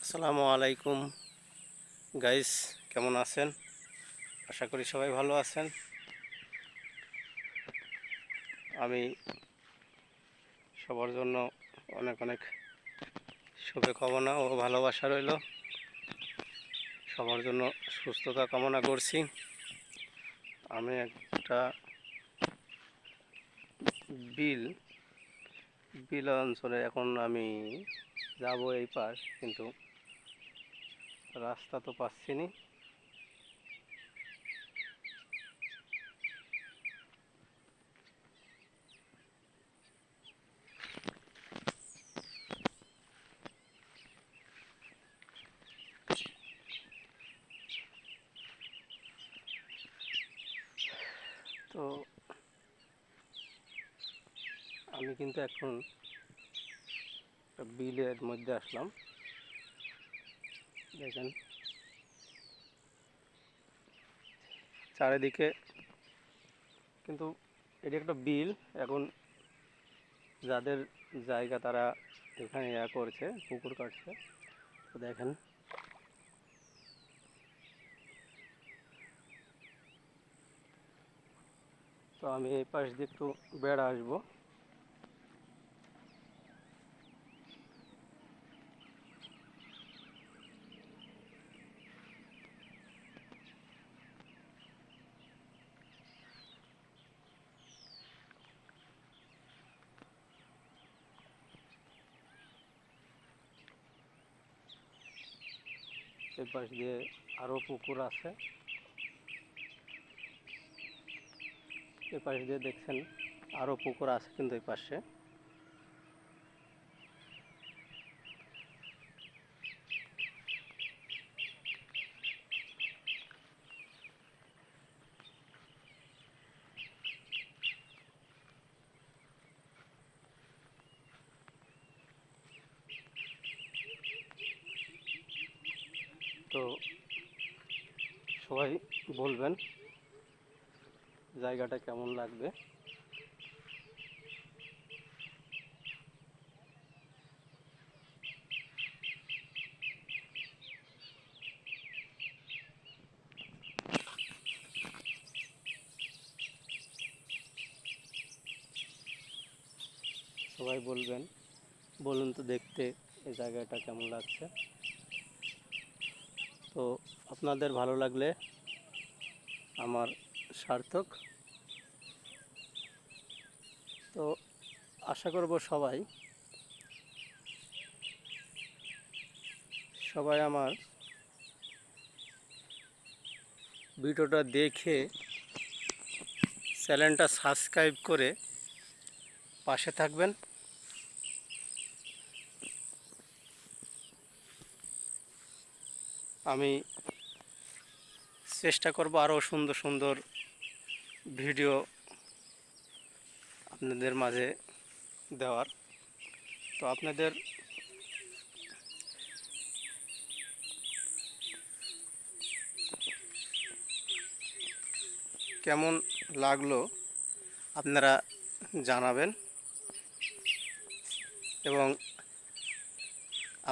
আসসালামু আলাইকুম গাইস, কেমন আছেন? আশা করি সবাই ভালো আছেন। আমি সবার জন্য অনেক অনেক শুভকামনা ও ভালোবাসা রইল। সবার জন্য সুস্থতা কামনা করছি। আমি একটা বিল বিল অঞ্চলে এখন আমি যাব এই পাশ, কিন্তু রাস্তা তো পাচ্ছি না। তো আমি কিন্তু এখন একটা বিলের মধ্যে আসলাম। দেখেন চারিদিকে, কিন্তু এটি একটা বিল। এখন যাদের জায়গা তারা এখানে করছে, পুকুর কাটছে। তো দেখেন, তো আমি এই পাশ দিয়ে একটু বেড়া আসবো। এই পাশ দিয়ে আরও পুকুর আছে। এই পাশ দিয়ে দেখছেন আরও পুকুর আছে, কিন্তু এই পাশে তো সবাই বলবেন জায়গাটা কেমন লাগবে। সবাই বলবেন, বলুন তো দেখতে এই জায়গাটা কেমন লাগছে। তো আপনাদের ভালো লাগলে আমার সার্থক। তো আশা করব সবাই সবাই আমার ভিডিওটা দেখে চ্যানেলটা সাবস্ক্রাইব করে পাশে থাকবেন। আমি চেষ্টা করব আরও সুন্দর সুন্দর ভিডিও আপনাদের মাঝে দেওয়ার। তো আপনাদের কেমন লাগলো আপনারা জানাবেন, এবং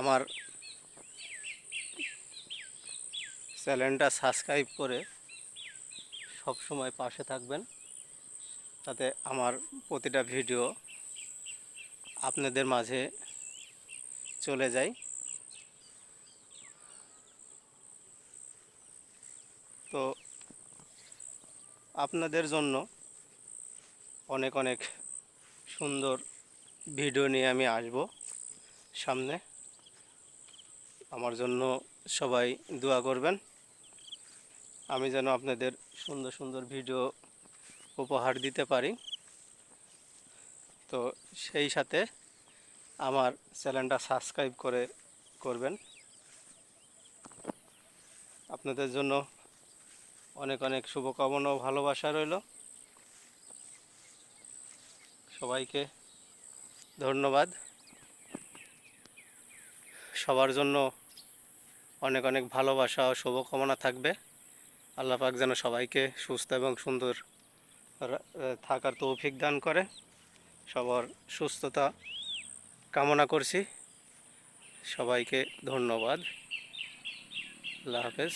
আমার চ্যানেলটা সাবস্ক্রাইব করে সব সময় পাশে থাকবেন, যাতে আমার প্রতিটা ভিডিও আপনাদের মাঝে চলে যায়। তো আপনাদের জন্য অনেক অনেক সুন্দর ভিডিও নিয়ে আমি আসব সামনে। আমার জন্য সবাই দোয়া করবেন, আমি যেন আপনাদের সুন্দর সুন্দর ভিডিও উপহার দিতে পারি। তো সেই সাথে আমার চ্যানেলটা সাবস্ক্রাইব করবেন। আপনাদের জন্য অনেক অনেক শুভকামনা ও ভালোবাসা রইল। সবাইকে ধন্যবাদ। সবার জন্য অনেক অনেক ভালোবাসা ও শুভকামনা থাকবে। আল্লাহ পাক যেন সবাইকে সুস্থ এবং সুন্দর থাকার তৌফিক দান করে। সবার সুস্থতা কামনা করছি। সবাইকে ধন্যবাদ। আল্লাহ হাফেজ।